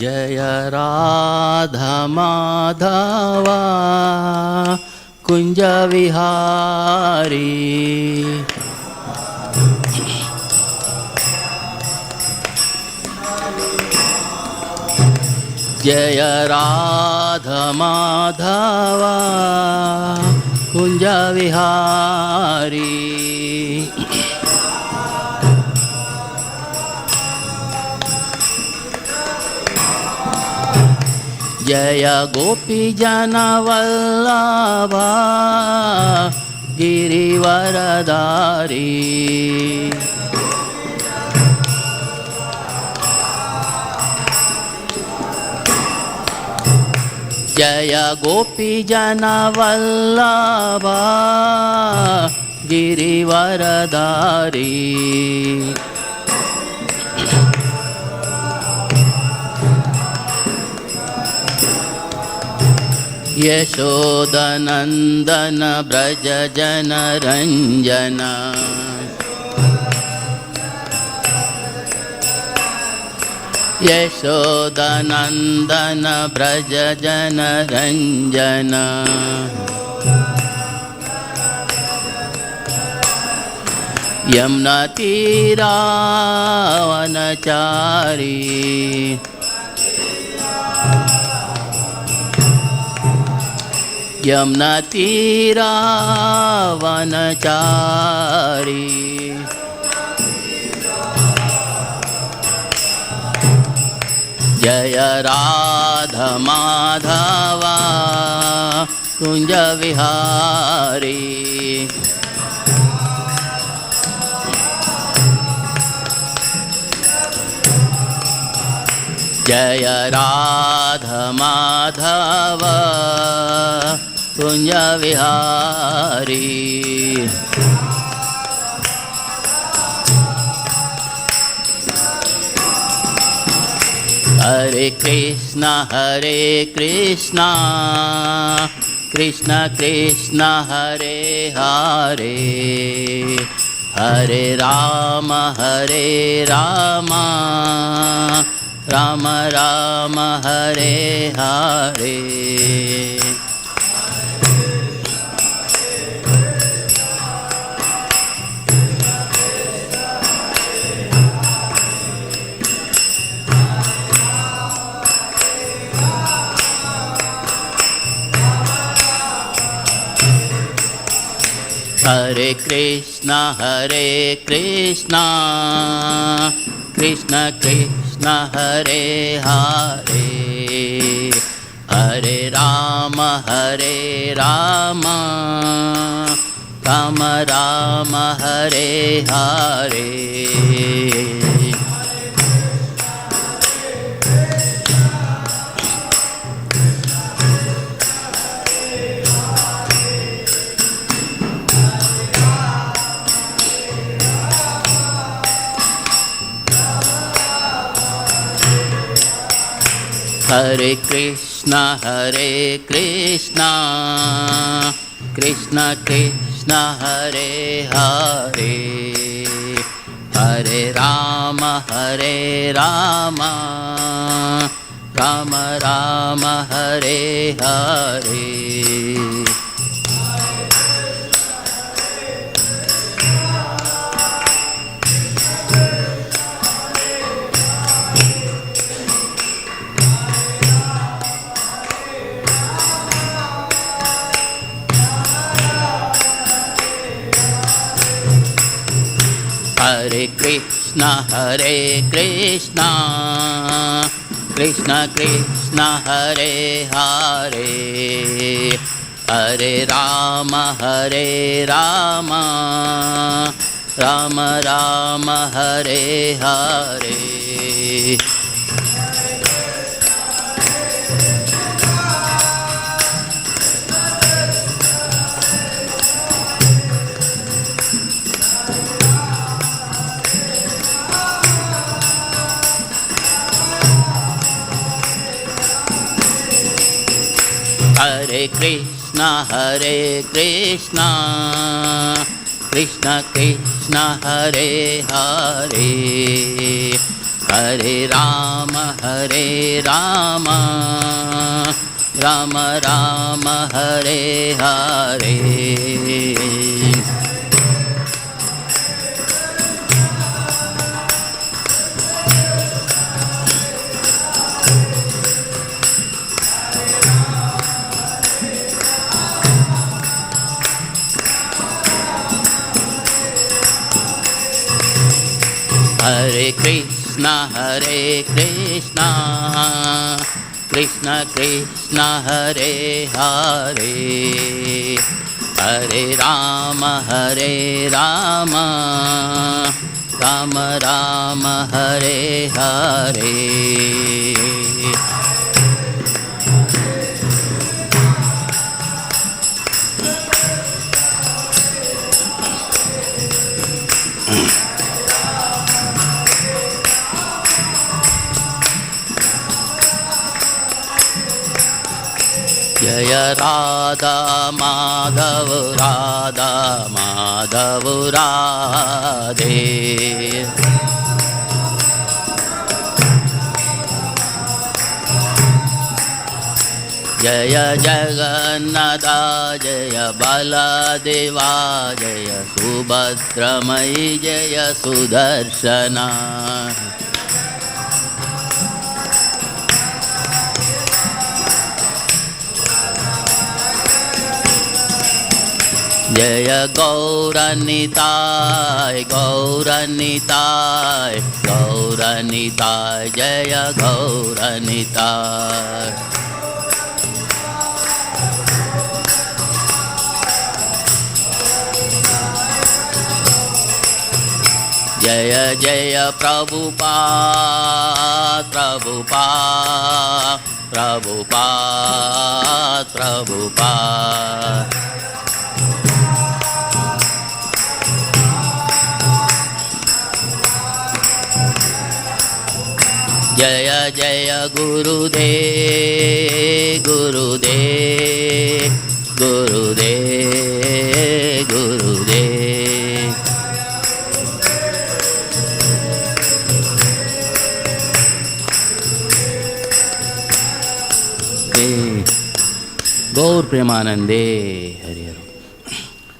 जय राधा माधवा कुंज विहारी। जय राधा माधवा कुंज विहारी। जय गोपी जन वल्लभा गिरिवरधारी। जय गोपी जन वल्लभा गिरिवरधारी। यशोदनंदन ब्रज जन रंजन। यशोदनंदन ब्रज जन रंजन। यमुना तीरा वनचारी। यमुना तीरा वनचारी। जय राधा माधवा कुंज विहारी। जय राधा माधवा कुंज विहारी। हरे कृष्णा कृष्णा कृष्णा हरे हरे। हरे राम राम राम हरे हरे। हरे कृष्णा कृष्णा कृष्णा हरे हरे। हरे राम राम राम हरे हरे। हरे कृष्णा कृष्णा कृष्णा हरे हरे। हरे राम राम राम हरे हरे। हरे कृष्णा कृष्णा कृष्णा हरे हरे। हरे राम राम राम हरे हरे। हरे Krishna Krishna Krishna Hare Hare. Hare Rama, Rama Rama, Hare Hare. Hare Krishna, Krishna Krishna, Hare Hare. Hare Rama, Rama Rama, Hare Hare. Jaya Radha Madhav, Radha Madhav Radhe. Jaya Jagannatha, Jaya Baladeva, Jaya Subhadramai, Jaya Sudarshana. Jaya Gauranitai, Gauranitai, Gauranitai, Jaya Gauranitai. Jaya Jaya Prabhupada, Prabhupada, Prabhupada, Prabhupada. Jaya Jaya Gurudev, Gurudev, Gurudev, Gurudev. Gaur Premanande, Hari Hari.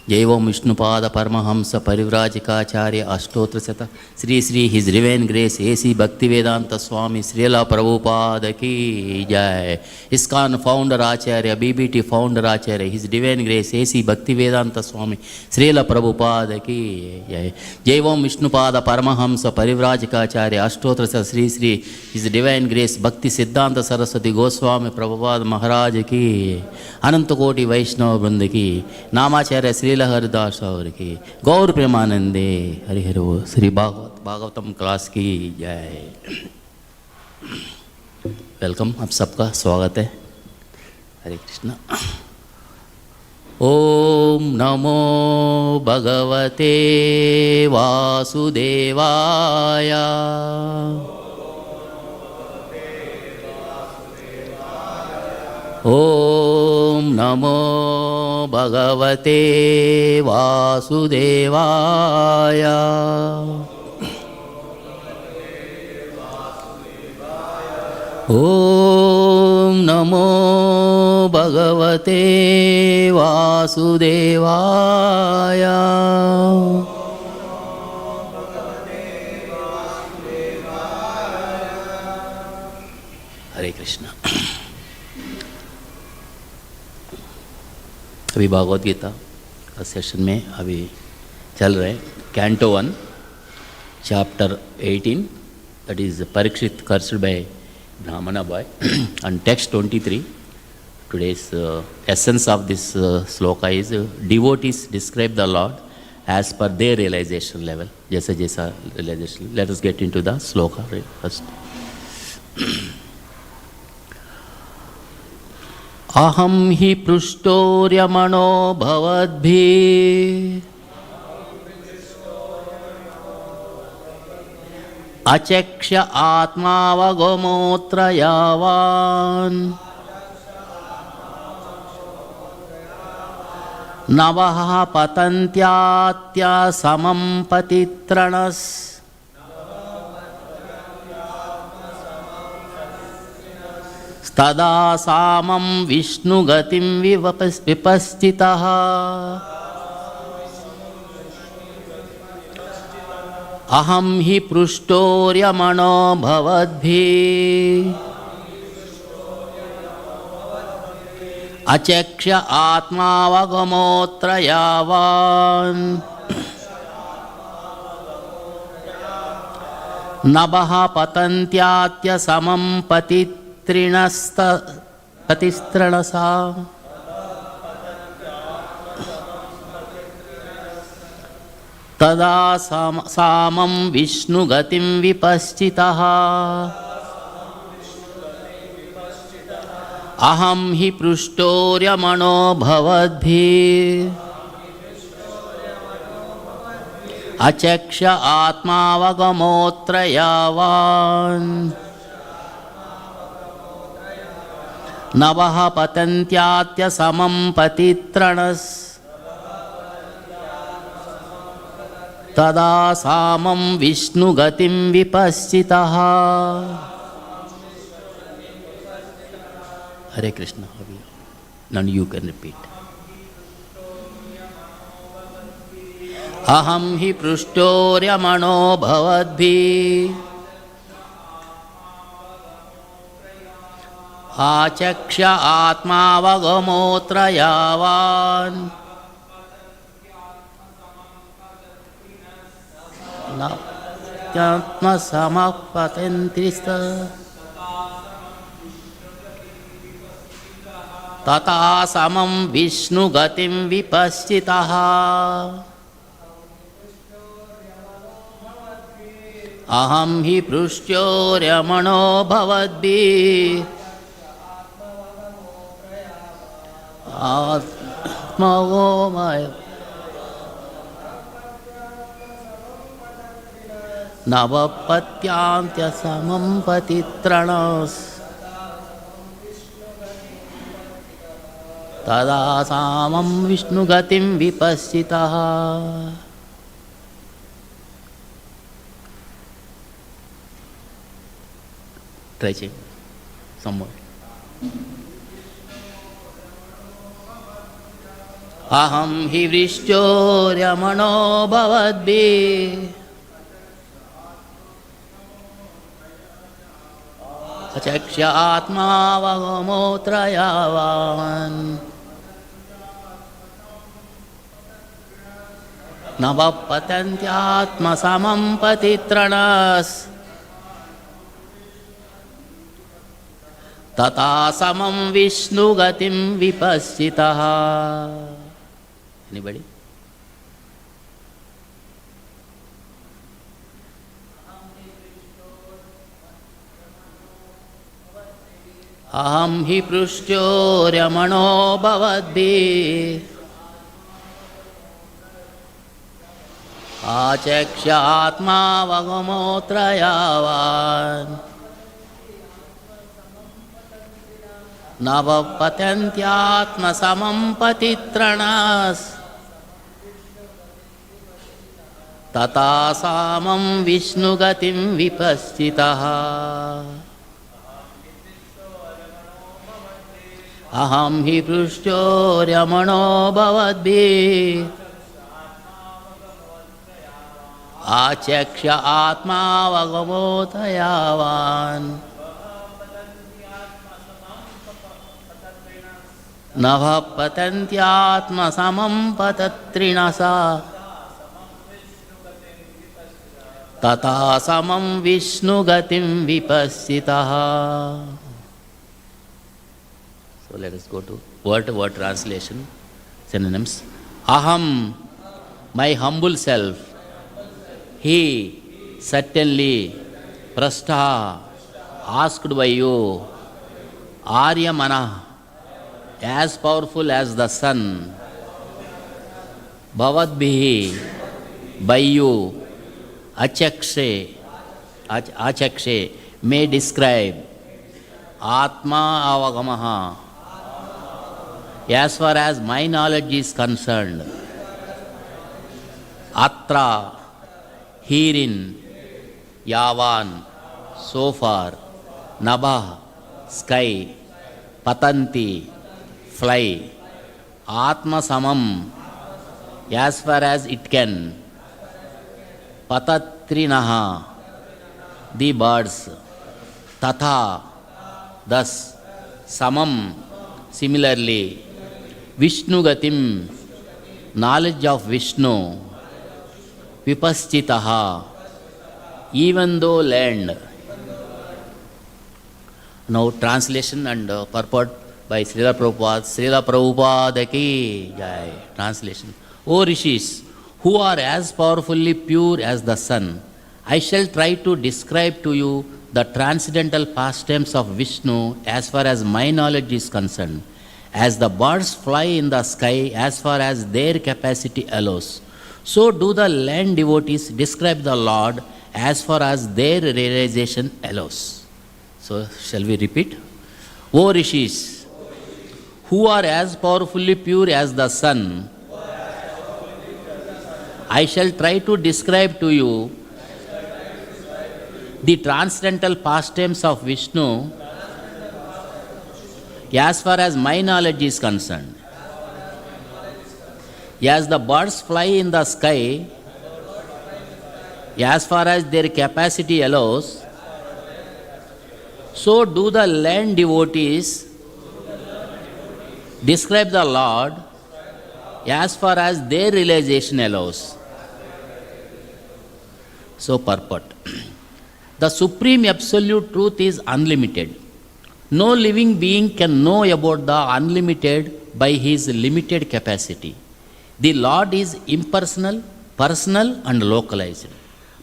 Jai Om Vishnupada Paramahamsa Parivrajikacharya Ashtotra Sata Sri Sri His Divine Grace A.C. Bhaktivedanta Swami Srila Prabhupada Ki Jai. ISKCON Founder Acharya, BBT Founder Acharya, His Divine Grace A.C. Bhaktivedanta Swami Srila Prabhupada Ki Jai. Jai Om Vishnupada Paramahamsa Parivrajikacharya Ashtotra Sata Sri Sri His Divine Grace Bhakti Siddhanta Saraswati Goswami Prabhupada Maharaja Ki. Ananta Koti Vaishnava Vrinda Ki. Namacharya Sri Haridas और की गौर प्रेमानंदे Hari Hari Shri Bhagavatam class की जय। Welcome, आप सबका स्वागत है। हरे कृष्णा। ओम नमो भगवते वासुदेवाय। ओम नमो भगवते वासुदेवाय। ओम नमो भगवते वासुदेवाय। हरे कृष्णा। अभी भागवत गीता का सेशन में अभी चल रहे हैं। Canto 1 chapter 18, that is Pariksit cursed by Brahmana boy and text 23. Today's essence of this sloka is devotees describe the Lord as per their realization level. जैसा जैसा realization. Let us get into the sloka first. अहम हि पृष्टोर्यमणो भवद्भिः अचक्ष आत्मावगमोऽत्र यावान् नवः पतन्त्यात्या समं पतित्रणस् तदा सामं विष्णुगतिं विपश्चितः अहं हि पृष्टोर्यमणो भवद्भिः अचक्ष आत्मावगमोऽत्र यावान् नभः पतन्त्यात्यसमं पतिस्तृणसा तदा सामं विष्णुगतिं विपश्चितः अहं हि पृष्टोर्यमणो भवद्भिः अचक्ष आत्मावगमोऽत्र यावान् नभः पतन्त्यात्यसमं पतितृणस् तदा सामं विष्णुगतिं विपश्चितः Hare Krishna. Now you can repeat. Aham hi prushthoryamano bhavadbhi achaksha atmavagamotra yavan natyatma samapatentrista तथा समं विष्णुगतिं विपश्चितः अहं हि पृष्ठोर्यमणो भवद्भिः आत्मवोमय नवपत्यान्त्यसमं पतितृणस् तदा सामं विष्णुगतिं विपश्चितः Try check some more. अहं हि वृष्टोर्यमणो भवद्भिः अचक्ष आत्मावगमोऽत्र यावान् नभः पतन्त्यात्मसमं पतितृणस् तथा समं विष्णुगतिं विपश्चितः Anybody? अहं हि पृष्ठोर्यमणो भवद्भिः आचक्ष आत्मावगमोऽत्र यावान् नभः पतन्त्यात्मसमं पतितृणस् तथा सामं विष्णुगतिं विपश्चितः अहं हि पृष्ठोर्यमणो भवद्भिः आचक्ष आत्मावगमोऽत्र यावान् नभः पतन्त्यात्मसमं पतत्रिणसा तथा समं विष्णुगतिं विपश्चितः So let us go to word-to-word translation, synonyms. Aham, my humble self. He, certainly. Prastha, asked by you. Aryamana, as powerful as the sun. Bhavadbhihi, by you. Achakshe, may describe. Atma avagamaha, as far as my knowledge is concerned. Atra, herein. Yavan, so far. Nabha, sky, patanti, fly, atma samam, as far as it can, patatrinaha, the birds, tatha, thus, samam, similarly, Vishnu gatim, knowledge of Vishnu, vipaschitaha, even though learned. Now translation and purport by Srila Prabhupada. Srila Prabhupada ki jai. Translation. O Rishis, who are as powerfully pure as the sun, I shall try to describe to you the transcendental pastimes of Vishnu as far as my knowledge is concerned. As the birds fly in the sky as far as their capacity allows, so do the land devotees describe the Lord as far as their realization allows. So, shall we repeat? O Rishis, who are as powerfully pure as the sun, I shall try to describe to you the transcendental pastimes of Vishnu as far as my knowledge is concerned. As the birds fly in the sky, as far as their capacity allows, so do the land devotees describe the Lord as far as their realization allows. So, purport. The supreme absolute truth is unlimited. No living being can know about the unlimited by his limited capacity. The Lord is impersonal, personal and localized.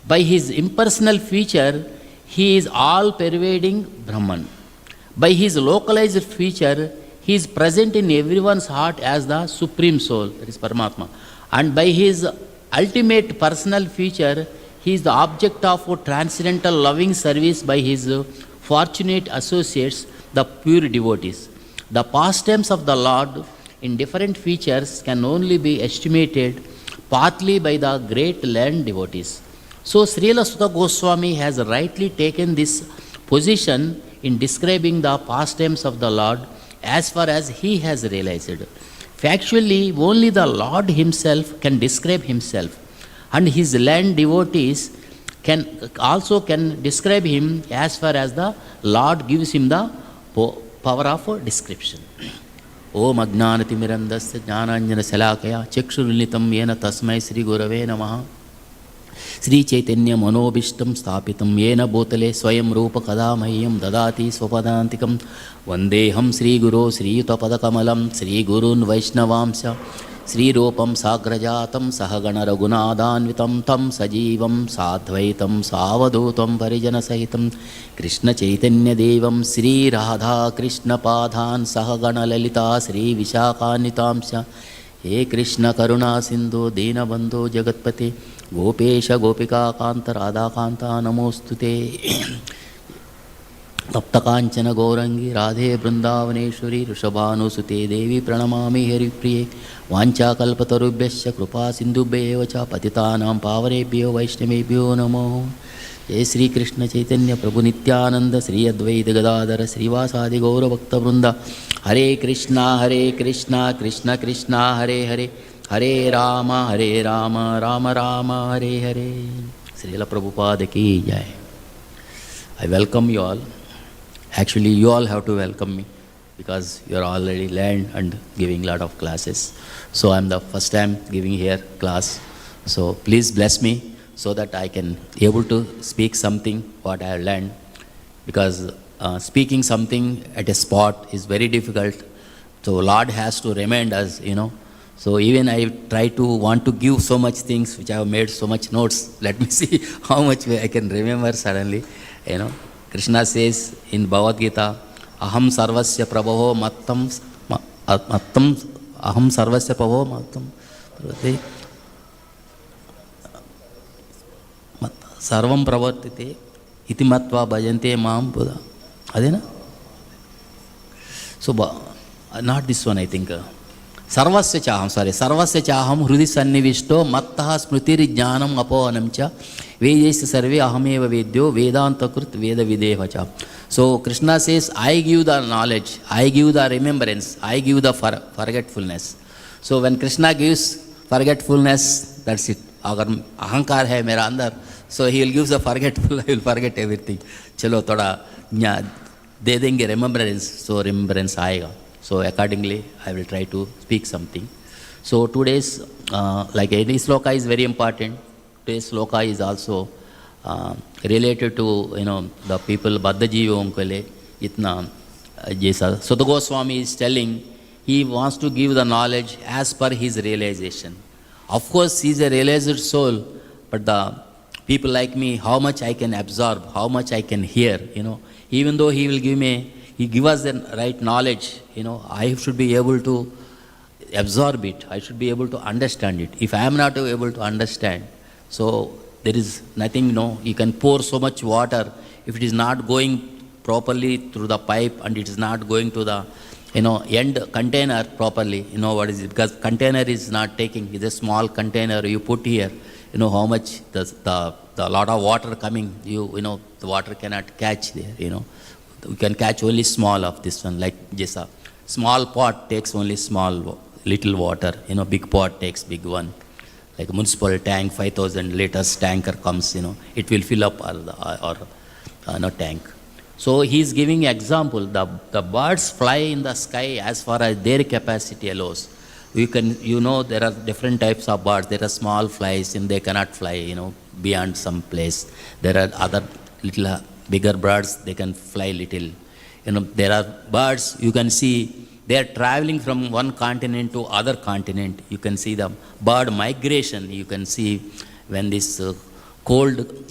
By his impersonal feature, he is all-pervading Brahman. By his localized feature, he is present in everyone's heart as the Supreme Soul, that is Paramatma. And by his ultimate personal feature, he is the object of transcendental loving service by his fortunate associates, the pure devotees. The pastimes of the Lord in different features can only be estimated partly by the great land devotees. So, Srila Sukadeva Goswami has rightly taken this position in describing the pastimes of the Lord as far as he has realized. Factually, only the Lord himself can describe himself, and his land devotees can describe him as far as the Lord gives him the power of description. Om Ajnanatimirandasya Jnananjana Salakaya Chakshurunitam Yena Tasmai Sri Gurave Namaha Sri Chaitanya Manobishtam Stapitam Yena Bhutale Swayam Rupa Kadamahyam Dadati Swapadantikam Vandeham Sri Guru Sri Yutapadakamalam Sri Gurun Vaishnavamsya Sri Rupam Sagrajatam Sahagana Raghunadhanvitam Tam Sajivam Sadvaitam Savadutam Parijana Sahitam Krishna Chaitanya Devam Sri Radhakrishna Padhan Sahagana Lalita Sri Vishakanitamsya He Krishna Karuna Sindhu Dina Bandhu Jagatpati Gopesha Gopika Kanta Radha Kanta Namostute Tapta Kanchana Gaurangi Radhe Vrindavaneshwari Rishabhanusute Devi Pranamami Haripriye Vancha Kalpatarubhyasya Krupa Sindhubhyevacha Patitanam Pavarebhyo Vaishnavebhyo Namo Jai Sri Krishna Chaitanya Prabhu Nityananda Sri Advaita Gadadhara Srivasadi Gaura Bhakta Vrinda Hare Krishna Krishna Krishna Hare Hare Hare Rama Rama Rama Hare Hare. Srila Prabhupada ki jai. I welcome you all. Actually, you all have to welcome me because you are already learned and giving lot of classes. So I am the first time giving here class. So please bless me so that I can able to speak something what I have learned, because speaking something at a spot is very difficult. So Lord has to remind us, So even I try to want to give so much things which I have made so much notes. Let me see how much I can remember suddenly. Krishna says in Bhagavad Gita, Aham sarvasya prabho mattam aham sarvasya prabho mattam sarvam pravartite iti matva bhajante maam buddha. Adena? So, not this one I think. Sarvasya chaham hrudi sannivishto mattaha smritiri jnanam apohanam cha Vedesya sarve ahameva vedyo vedanta krit veda videvacha. So Krishna says, I give the knowledge, I give the remembrance, I give the forgetfulness. So when Krishna gives forgetfulness, that's it. Agar ahankar hai mera andar, so he will give the forgetful, I will forget everything. Chalo thoda de denge remembrance, so remembrance aayega. So accordingly, I will try to speak something. So today's, like any sloka is very important. Today's sloka is also related to, the people, Baddha Jiva Omkale, itna, Jesa. Sukadeva Goswami is telling, he wants to give the knowledge as per his realization. Of course, he is a realized soul, but the people like me, how much I can absorb, how much I can hear, even though he will give us the right knowledge, I should be able to absorb it, I should be able to understand it. If I am not able to understand, so there is nothing, you can pour so much water, if it is not going properly through the pipe and it is not going to the, end container properly, what is it? Because container is not taking, it's a small container you put here, how much the lot of water coming, the water cannot catch there, You can catch only small of this one, like just a small pot takes only small, little water, big pot takes big one. Like a municipal tank, 5,000 liters tanker comes, it will fill up or tank. So he is giving example, the birds fly in the sky as far as their capacity allows. There are different types of birds. There are small flies and they cannot fly, beyond some place. There are other little bigger birds, they can fly little. There are birds, you can see, they are traveling from one continent to other continent. You can see the bird migration. You can see when this cold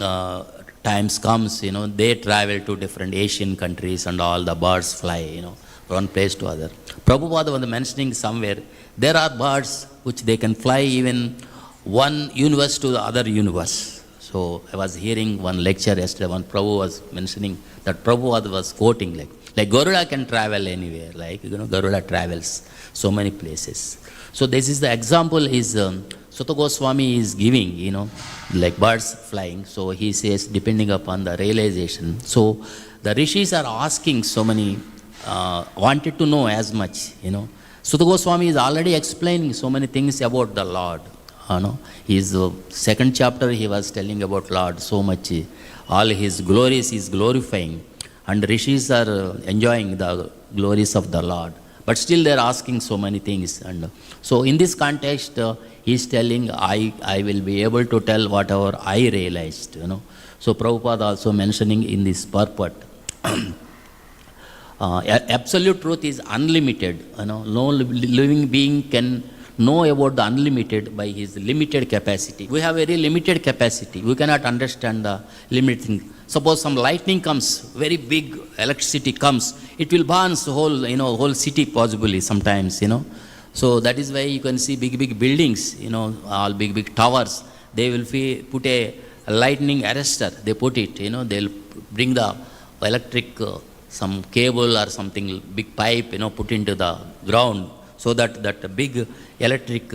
times comes, they travel to different Asian countries and all the birds fly, from one place to other. Prabhupada was mentioning somewhere, there are birds which they can fly even one universe to the other universe. So I was hearing one lecture yesterday, when Prabhu was mentioning that Prabhupada was quoting like Garuda can travel anywhere, Garuda travels so many places. So this is the example is Sukadeva Goswami is giving, like birds flying. So he says, depending upon the realization. So the rishis are asking so many, wanted to know as much, Sukadeva Goswami is already explaining so many things about the Lord. His second chapter he was telling about Lord so much, all his glories he is glorifying. And rishis are enjoying the glories of the Lord. But still they are asking so many things. And so in this context, he is telling, I will be able to tell whatever I realized. So Prabhupada also mentioning in this purport, absolute truth is unlimited. No living being can know about the unlimited by his limited capacity. We have very limited capacity. We cannot understand the limited thing. Suppose some lightning comes, very big electricity comes, it will burn the whole city possibly sometimes, So that is why you can see big buildings, all big towers. They will put a lightning arrestor. They put it, they'll bring the electric, some cable or something, big pipe, put into the ground, so that big electric,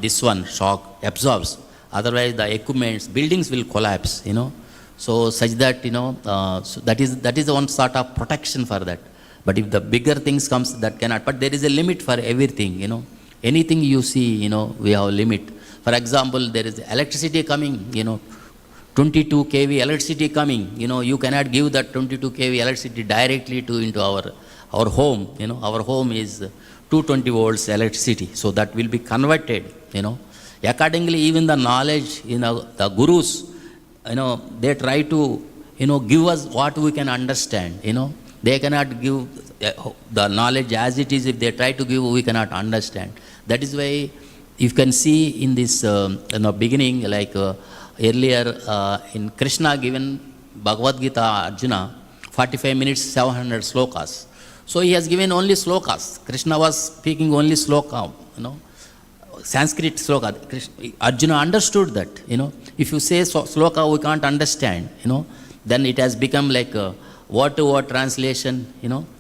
this one, shock absorbs. Otherwise the equipments, buildings will collapse, So such that, so that is the one sort of protection for that. But if the bigger things comes, that cannot. But there is a limit for everything, Anything you see, we have a limit. For example, there is electricity coming, 22 kV electricity coming, you cannot give that 22 kV electricity directly into our home, Our home is 220 volts electricity. So that will be converted, Accordingly, even the knowledge, the gurus, they try to, give us what we can understand, They cannot give the knowledge as it is. If they try to give, we cannot understand. That is why you can see in this beginning, like earlier in Krishna given Bhagavad Gita Arjuna, 45 minutes, 700 slokas. So he has given only slokas. Krishna was speaking only sloka, Sanskrit sloka. Arjuna understood that, If you say sloka, we can't understand, Then it has become like word-to-word translation,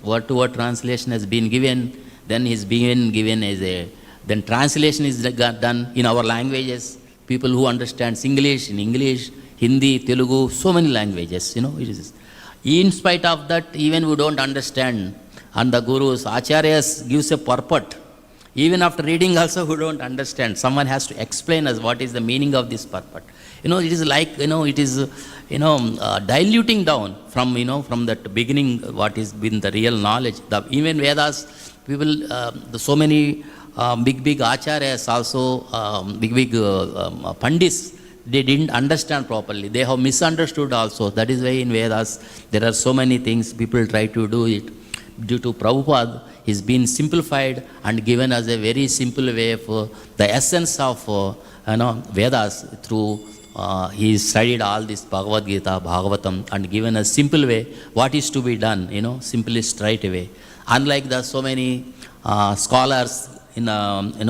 Word-to-word translation has been given. Then he's been given as then translation is done in our languages. People who understand English, in English, Hindi, Telugu, so many languages, it is. In spite of that, even we don't understand. And the Gurus, Acharyas gives a purport. Even after reading also, we don't understand. Someone has to explain us what is the meaning of this purport. It is like, it is, diluting down from that beginning what is been the real knowledge. Even Vedas, people, so many big Acharyas also, big Pandits, they didn't understand properly. They have misunderstood also. That is why in Vedas, there are so many things people try to do it. Due to Prabhupada, he's been simplified and given us a very simple way for the essence of Vedas through he studied all this Bhagavad Gita, Bhagavatam, and given a simple way what is to be done, simply straight away. Unlike the so many scholars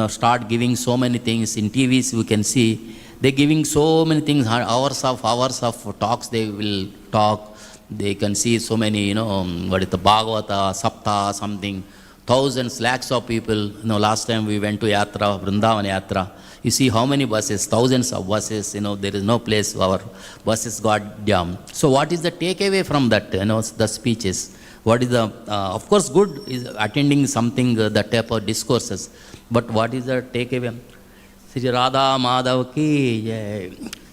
start giving so many things in TVs, we can see they're giving so many things, hours of talks they will talk. They can see so many, what is the Bhagavata, Sapta, something, thousands, lakhs of people. Last time we went to Yatra, Vrindavan Yatra. You see how many buses, thousands of buses, there is no place, our buses got jammed. So what is the takeaway from that, the speeches? What is the, of course good is attending something, that type of discourses. But what is the takeaway? Sri Radha Madhav ki jai,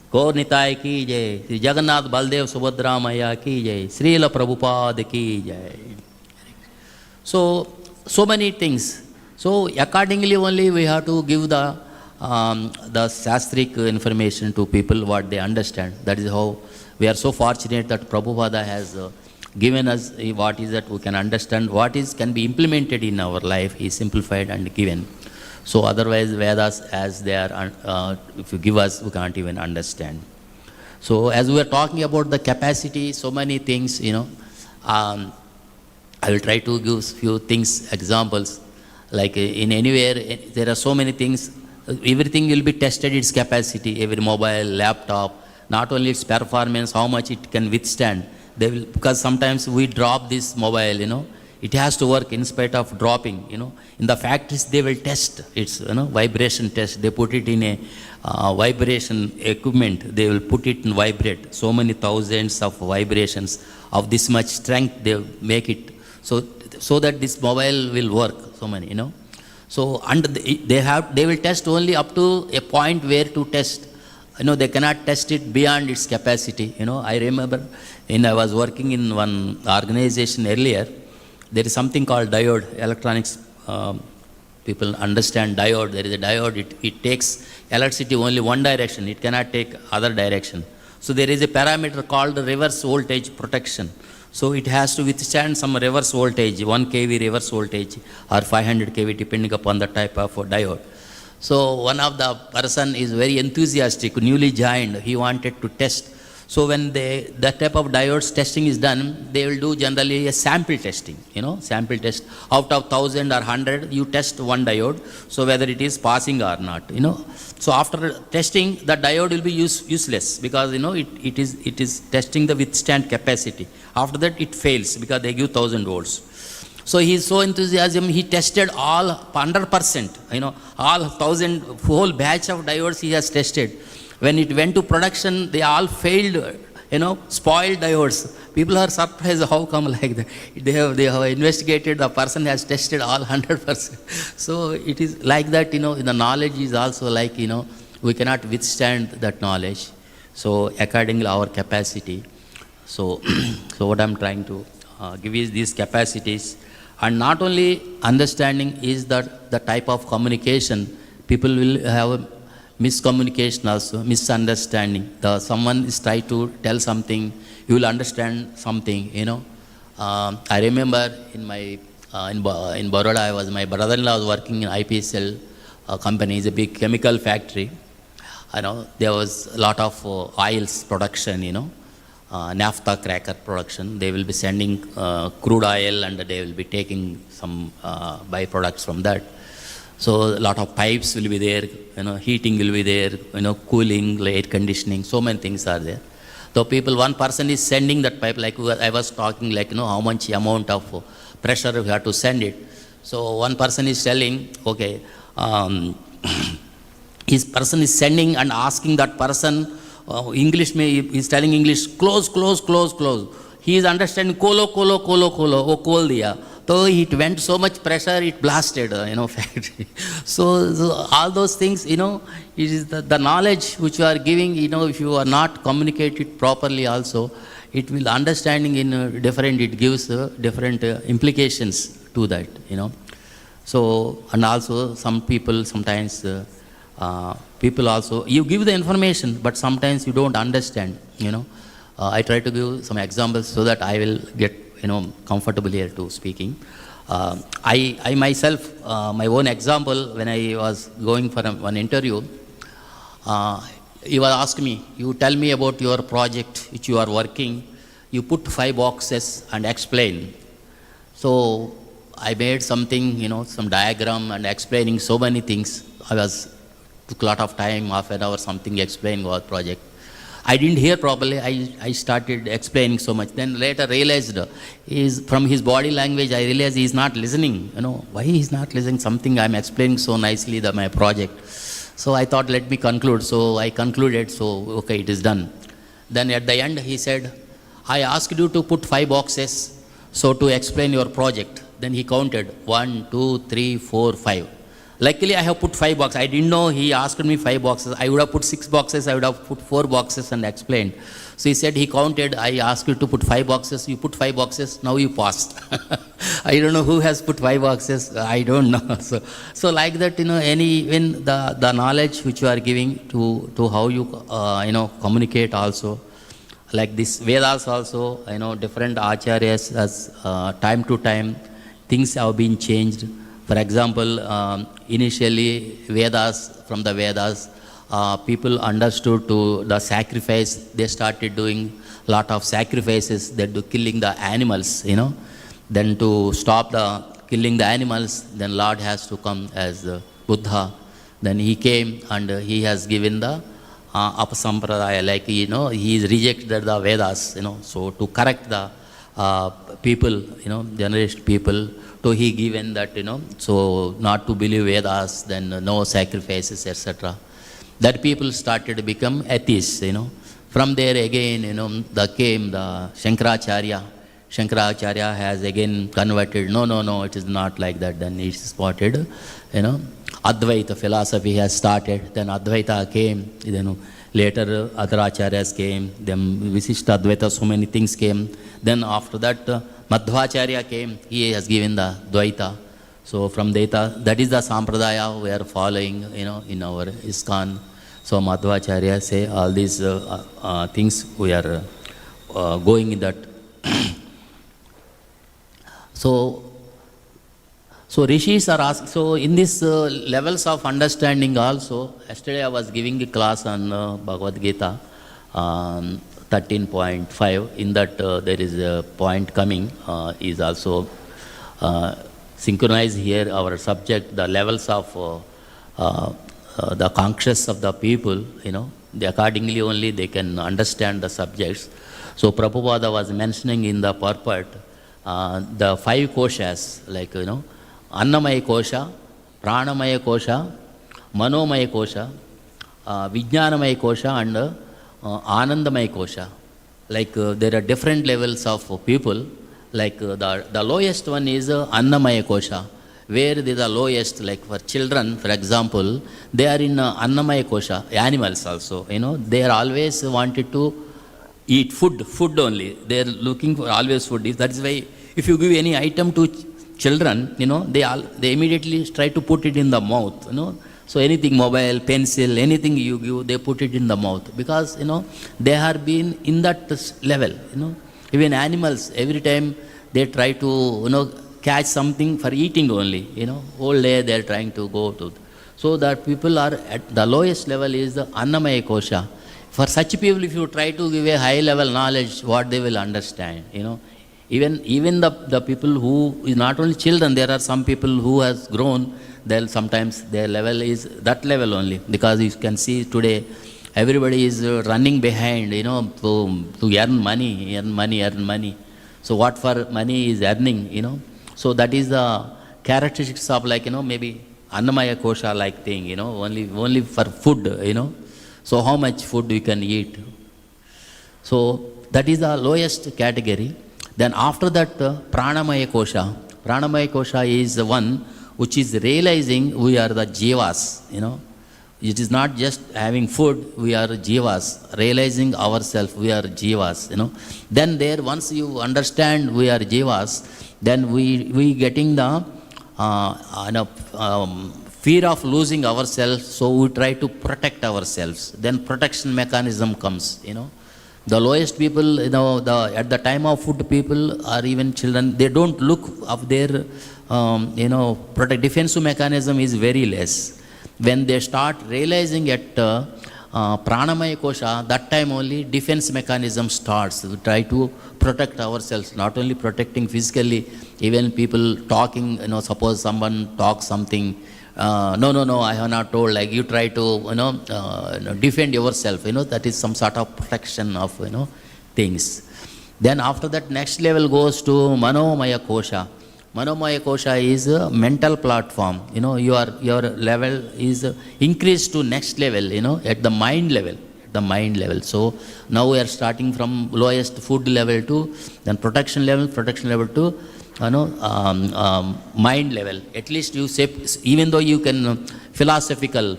Gaur Nitai ki jai, Sri Jagannath Baldev Subhadra Maya ki jai, Srila Prabhupada ki jai. So many things. So accordingly only we have to give the shastric information to people what they understand. That is how we are so fortunate that Prabhupada has given us what is that we can understand, what is can be implemented in our life. He simplified and given. So otherwise Vedas as they are, if you give us, we can't even understand. So as we are talking about the capacity, so many things, I will try to give few things, examples. Like in anywhere, there are so many things. Everything will be tested, its capacity, every mobile, laptop, not only its performance, how much it can withstand. They will, because sometimes we drop this mobile, it has to work in spite of dropping, In the factories, they will test its, vibration test. They put it in a vibration equipment. They will put it in vibrate. So many thousands of vibrations of this much strength, they make it so that this mobile will work. So many, So, and they will test only up to a point where to test. They cannot test it beyond its capacity. I remember I was working in one organization earlier. There is something called diode, electronics. People understand diode. There is a diode. It takes electricity only one direction. It cannot take other direction. So there is a parameter called reverse voltage protection. So it has to withstand some reverse voltage, 1 kV reverse voltage or 500 kV depending upon the type of diode. So one of the person is very enthusiastic, newly joined, he wanted to test. So when that type of diodes testing is done, they will do generally a sample testing, sample test. Out of 1,000 or 100, you test one diode, so whether it is passing or not, So after testing, the diode will be useless because, it is testing the withstand capacity. After that, it fails because they give 1,000 volts. So he is so enthusiastic, he tested all 100%, all 1,000, whole batch of diodes he has tested. When it went to production, they all failed, spoiled diodes. People are surprised, how come like that? They have investigated, the person has tested all 100%. So it is like that, the knowledge is also like, we cannot withstand that knowledge. So accordingly our capacity. So what I'm trying to give is these capacities. And not only understanding is that the type of communication, people will have miscommunication also, misunderstanding. Someone is trying to tell something, you will understand something, I remember in Baroda, my brother-in-law was working in IPSL company, it's a big chemical factory. There was a lot of oils production, naphtha cracker production. They will be sending crude oil and they will be taking some byproducts from that. So a lot of pipes will be there, heating will be there, cooling, air conditioning, so many things are there. So one person is sending that pipe, like I was talking, like, how much amount of pressure we have to send it. So one person is telling, okay, his person is sending and asking that person, English, he's telling English, close, close, close, close. He is understanding kolo, kolo, kolo, kolo, oh, kol diya. So it went so much pressure, it blasted, factory. So all those things, it is the knowledge which you are giving, if you are not communicated properly also, it will understanding in different, it gives different implications to that, So, and also some people sometimes, people also, you give the information, but sometimes you don't understand, I try to give some examples so that I will get comfortable here to speaking. I myself, my own example, when I was going for one interview, he was asking me, you tell me about your project which you are working, you put 5 boxes and explain. So I made something, some diagram and explaining so many things. Took a lot of time, half an hour something explaining our project. I didn't hear properly, I started explaining so much. Then later realized, from his body language, I realized he's not listening. Why he's not listening? Something I'm explaining so nicely, my project. So I thought, let me conclude. So I concluded, so okay, it is done. Then at the end, he said, I asked you to put 5 boxes, so to explain your project. Then he counted, 1, 2, 3, 4, 5. Luckily, I have put 5 boxes. I didn't know he asked me 5 boxes. I would have put 6 boxes. I would have put 4 boxes and explained. So he said he counted. I asked you to put 5 boxes. You put 5 boxes. Now you passed. I don't know who has put 5 boxes. I don't know. So like that, when the knowledge which you are giving to how you, communicate also. Like this Vedas also, different acharyas as time to time, things have been changed. For example, initially from the Vedas, people understood to the sacrifice. They started doing lot of sacrifices. They do killing the animals, Then to stop the killing the animals, then Lord has to come as Buddha. Then he came and he has given the apasampradaya, like, he is rejected the Vedas, So to correct the people, generation people, so he given that, so not to believe Vedas, then no sacrifices, etc. That people started to become atheists, From there again, came the Shankaracharya. Shankaracharya has again converted, no, it is not like that. Then he spotted, Advaita philosophy has started. Then Advaita came, later other acharyas came, then Visishta Advaita, so many things came. Then after that, Madhvacharya came, he has given the Dvaita. So from Dvaita, that is the Sampradaya we are following, in our ISKCON. So Madhvacharya say all these things we are going in that. So Rishis are asking, so in this levels of understanding also, yesterday I was giving a class on Bhagavad Gita, 13.5, in that there is a point coming, is also synchronized here our subject, the levels of the consciousness of the people, they accordingly only they can understand the subjects. So Prabhupada was mentioning in the purport, the 5 koshas, like, Annamaya kosha, Pranamaya kosha, Manomaya kosha, Vijnanamaya kosha, and Anandamaya kosha. Like there are different levels of people. Like the lowest one is Annamaya kosha, where they are the lowest. Like for children, for example, they are in Annamaya kosha. Animals also, they are always wanted to eat food only. They are looking for always food. That is why if you give any item to children, they immediately try to put it in the mouth, So anything, mobile, pencil, anything you give, they put it in the mouth. Because, they have been in that level, Even animals, every time they try to, catch something for eating only, Whole day they are trying to go to. So that people are at the lowest level is the Annamaya kosha. For such people, if you try to give a high level knowledge, what they will understand, Even the people who is not only children, there are some people who has grown, they'll sometimes their level is that level only. Because you can see today, everybody is running behind, to earn money. So what for money is earning, So that is the characteristics of, like, maybe Annamaya kosha like thing, only for food, So how much food we can eat? So that is the lowest category. Then after that, pranamaya kosha. Pranamaya kosha is the one which is realizing we are the jivas, It is not just having food, we are jivas, realizing ourselves, we are jivas, Then there, once you understand we are jivas, then we getting the fear of losing ourselves, so we try to protect ourselves. Then protection mechanism comes, The lowest people, at the time of food, people or even children, they don't look of their, defensive mechanism is very less. When they start realizing at pranamaya kosha, that time only defense mechanism starts. We try to protect ourselves, not only protecting physically, even people talking, suppose someone talks something, no, I have not told, like you try to, defend yourself, that is some sort of protection of, things. Then after that, next level goes to manomaya kosha. Manomaya kosha is a mental platform, your level is increased to next level, at the mind level. So now we are starting from lowest food level to then protection level to mind level. At least you say, even though you can philosophical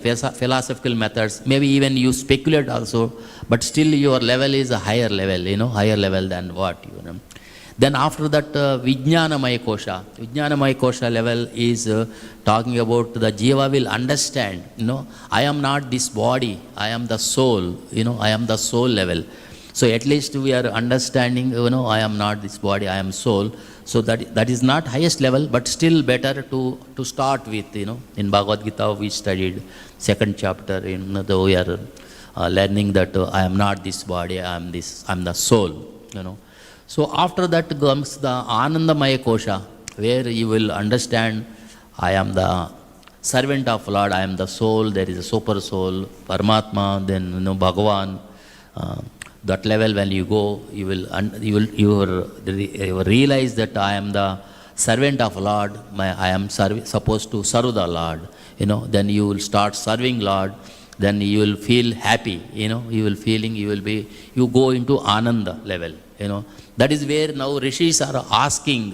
methods, maybe even you speculate also, but still your level is a higher level, higher level than what Then after that, vijnanamaya kosha. Vijnanamaya kosha level is talking about the jiva will understand, I am not this body, I am the soul, I am the soul level. So at least we are understanding, I am not this body, I am soul. So that is not highest level, but still better to start with, In Bhagavad Gita we studied second chapter, though we are learning that I am not this body, I am the soul, So after that comes the Anandamaya Kosha, where you will understand I am the servant of Lord, I am the soul, there is a super soul, Paramatma, then Bhagavan. That level when you go, you will realize that I am the servant of Lord, I am supposed to serve the Lord. Then you will start serving Lord, then you will feel happy, you go into Ananda level, That is where now Rishis are asking,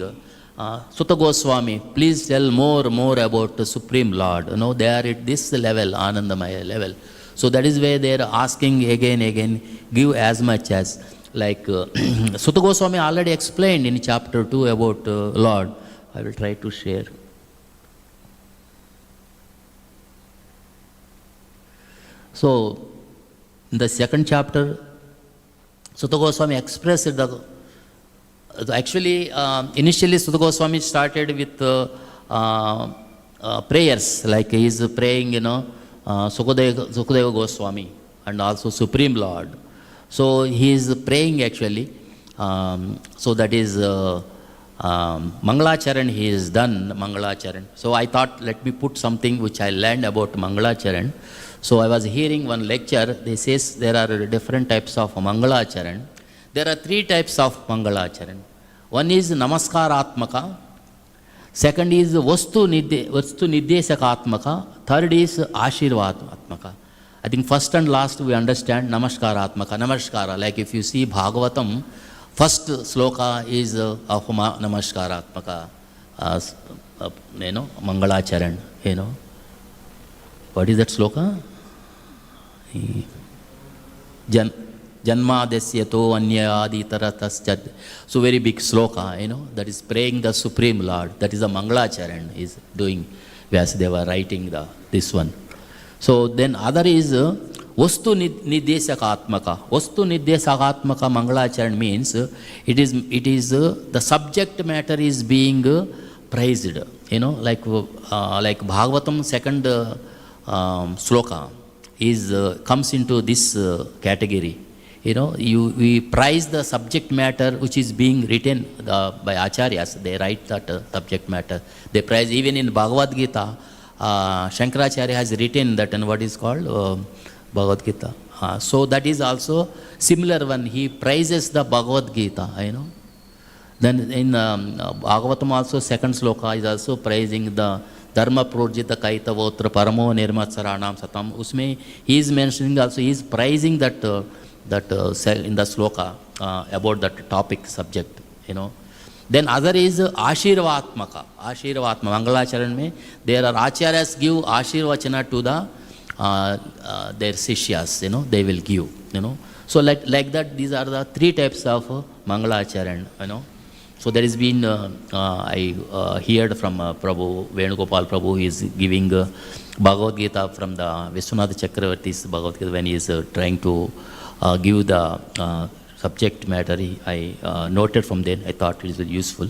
Sukadeva Goswami, please tell more about the Supreme Lord. They are at this level, Anandamaya level. So that is where they are asking again, give as much as, like Sukadeva Goswami already explained in chapter 2 about Lord. I will try to share. So in the second chapter, Sukadeva Goswami expressed initially Sukadeva Goswami started with prayers, like he is praying, Sukadeva Goswami and also Supreme Lord. So he is praying actually. So that is Mangalacharan he is done, Mangalacharan. So I thought, let me put something which I learned about Mangalacharan. So I was hearing one lecture, they says there are different types of Mangalacharan. There are 3 types of Mangalacharan. One is Namaskaratmaka, second is Vastu Nirdeshakatmaka, third is Ashirvadatmaka. I think first and last we understand Namaskaratmaka, Namaskara. Like if you see Bhagavatam, first sloka is of Namaskaratmaka, Mangalacharan, What is that sloka? Janmadesyato anyadi taratasjad. So very big sloka, that is praying the Supreme Lord. That is the Mangalacharan is doing. Vyasadeva writing this one. So then other is Vastu Nirdeshakatmaka. Vastu Nirdeshakatmaka Mangalacharan means it is the subject matter is being praised. Like Bhagavatam second sloka comes into this category. We prize the subject matter which is being written by acharyas. They write that subject matter. They prize even in Bhagavad Gita. Shankaracharya has written that and what is called Bhagavad Gita. So that is also similar one. He praises the Bhagavad Gita. Then in Bhagavatam also second sloka is also praising the धर्म प्रोजित कैतवोत्र परमो निर्मत्सराणाम satam. Usme he is mentioning also, he is praising that in the sloka about that topic subject, you know. Then other is Ashirvatmaka. Ashirvatma. Mangalacharan mein there are acharyas give Ashirvachana to the their sishyas, you know, they will give, you know. So like that, these are the three types of Mangalacharan, you know. So there has been, I heard from Prabhu, Venugopal Prabhu, he is giving Bhagavad Gita from the Vishwanath Chakravarti's Bhagavad Gita when he is trying to give the subject matter. I noted from there, I thought it is useful.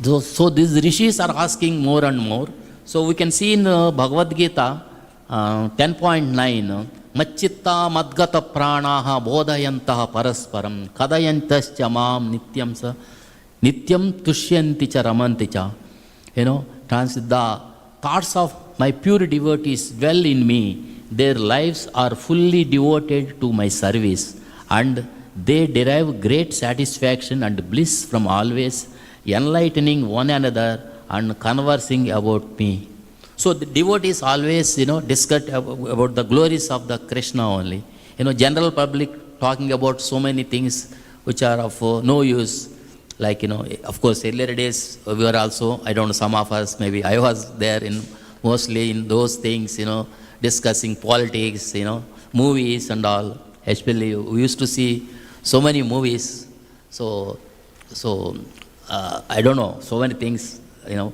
So these rishis are asking more and more. So we can see in Bhagavad Gita 10.9, Machitta madgata pranaha bodhayantaha parasparam kadayantascha mam nityam tushyanti cha ramanti cha. You know, the thoughts of my pure devotees dwell in me. Their lives are fully devoted to my service, and they derive great satisfaction and bliss from always enlightening one another and conversing about me. So the devotees always, you know, discuss about the glories of the Krishna only. You know, general public talking about so many things which are of no use. Like, you know, of course, earlier days we were also, I don't know, some of us, maybe I was there in mostly in those things, you know, discussing politics, you know, movies and all. Especially we used to see so many movies. So I don't know, so many things, you know.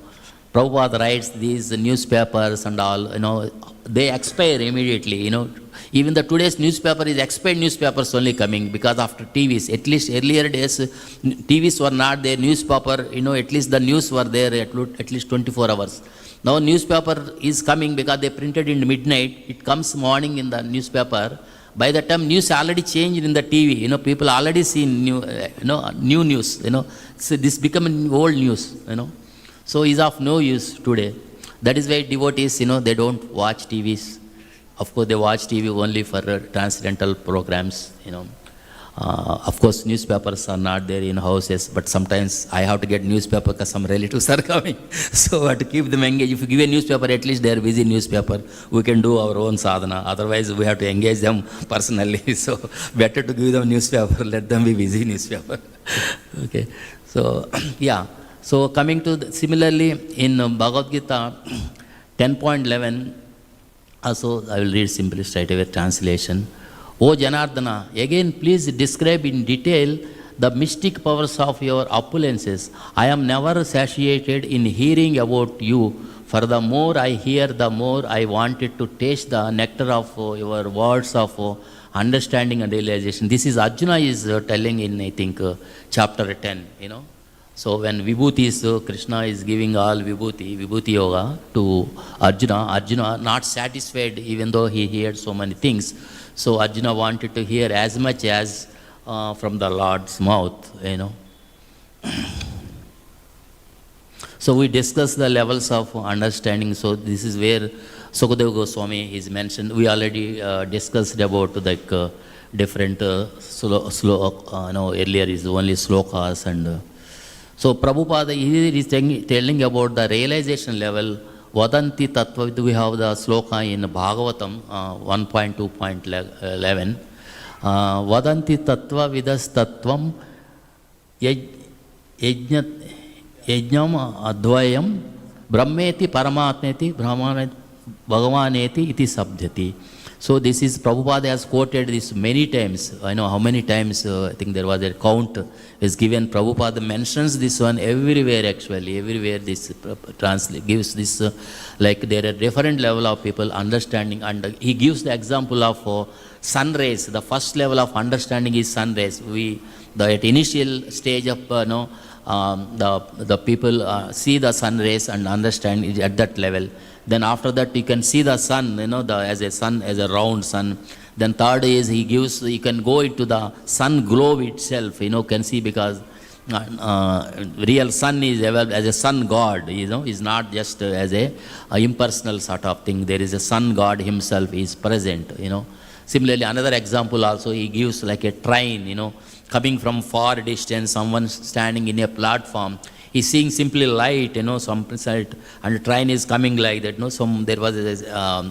Prabhupada writes these newspapers and all, you know, they expire immediately, you know. Even the today's newspaper is expired newspapers only coming because after TVs. At least earlier days, TVs were not there, newspaper, you know, at least the news were there at least 24 hours. Now newspaper is coming because they printed in midnight. It comes morning in the newspaper. By the time news already changed in the TV, you know, people already see new news, you know. So this become old news, you know. So is of no use today. That is why devotees, you know, they don't watch TVs. Of course, they watch TV only for transcendental programs, you know. Of course, newspapers are not there in houses, but sometimes I have to get newspaper because some relatives are coming. So I have to keep them engaged. If you give a newspaper, at least they are busy newspaper. We can do our own sadhana. Otherwise, we have to engage them personally. So better to give them newspaper, let them be busy newspaper. Okay. So, yeah. So coming to similarly in Bhagavad Gita 10.11, also I will read simply straight away translation. O Janardana, again please describe in detail the mystic powers of your opulences. I am never satiated in hearing about you. For the more I hear, the more I wanted to taste the nectar of your words of understanding and realization. This is Arjuna is telling in, I think, chapter 10, you know. So when Vibhuti is, Krishna is giving all Vibhuti yoga to Arjuna not satisfied even though he heard so many things. So Arjuna wanted to hear as much as from the Lord's mouth, you know. So we discussed the levels of understanding. So this is where Sukadeva Goswami is mentioned. We already discussed about like different earlier is only slokas and so Prabhupada is telling about the realization level. Vadanti Tattva, we have the sloka in Bhagavatam 1.2.11. Vadanti Tattva Vidas Tattvam Yajnam Advayam Brahmeti Paramatmeti Bhagavaneti Iti Sabdhati. So this is, Prabhupada has quoted this many times. I know how many times, I think there was a count is given. Prabhupada mentions this one everywhere actually. Everywhere this gives this, like there are different level of people understanding. And he gives the example of sun rays. The first level of understanding is sun rays. At initial stage of, the people see the sun rays and understand it at that level. Then after that you can see the sun, you know, as a round sun. Then third is you can go into the sun globe itself, you know, can see because real sun is as a sun god, you know, is not just as a impersonal sort of thing. There is a sun god himself is present, you know. Similarly, another example also he gives like a train, you know, coming from far distance, someone standing in a platform. He's seeing simply light, some result, and the train is coming like that. There was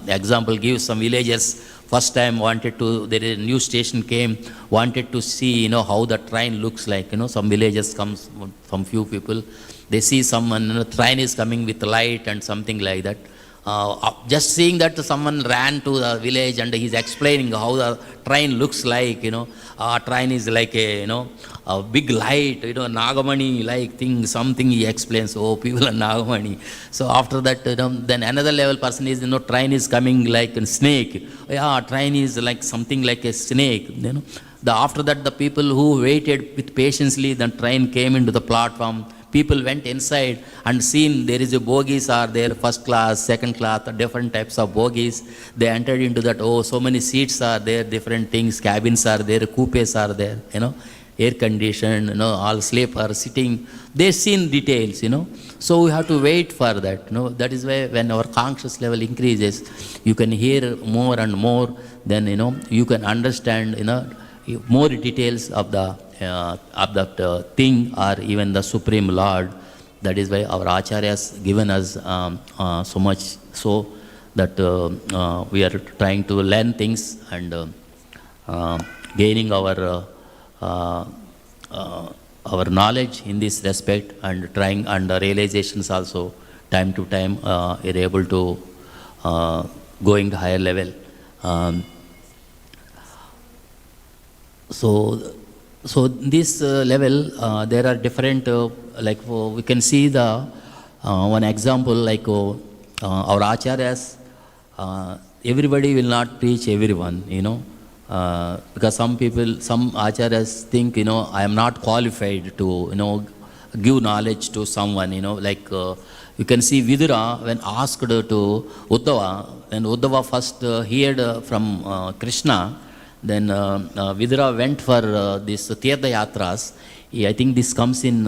example gives some villagers first time wanted to, there is a new station came, wanted to see, how the train looks like. Some villagers comes, some few people, they see someone, train is coming with light and something like that. Just seeing that, someone ran to the village and he's explaining how the train looks like. Train is like a big light, Nagamani like thing, something he explains. Oh, people are Nagamani. So after that, then another level person is, train is coming like a snake. Yeah, train is like something like a snake. After that, the people who waited with patiently, the train came into the platform. People went inside and seen there is a bogies are there, first class, second class, different types of bogies. They entered into that. Oh, so many seats are there, different things, cabins are there, coupes are there, air conditioned, all sleeper sitting. They seen details, So we have to wait for that. That is why when our conscious level increases, you can hear more and more. Then you can understand more details of that thing, or even the Supreme Lord. That is why our Acharyas given us so much, so that we are trying to learn things and gaining our knowledge in this respect, and trying, and realizations also time to time are able to going to higher level. So this level, there are different, like we can see the one example, like our acharyas, everybody will not preach everyone, because some people, some acharyas think, I am not qualified to, give knowledge to someone, like you can see Vidura when asked to Uddhava, when Uddhava first heard from Krishna. Then Vidura went for this Tirtha Yatras. I think this comes in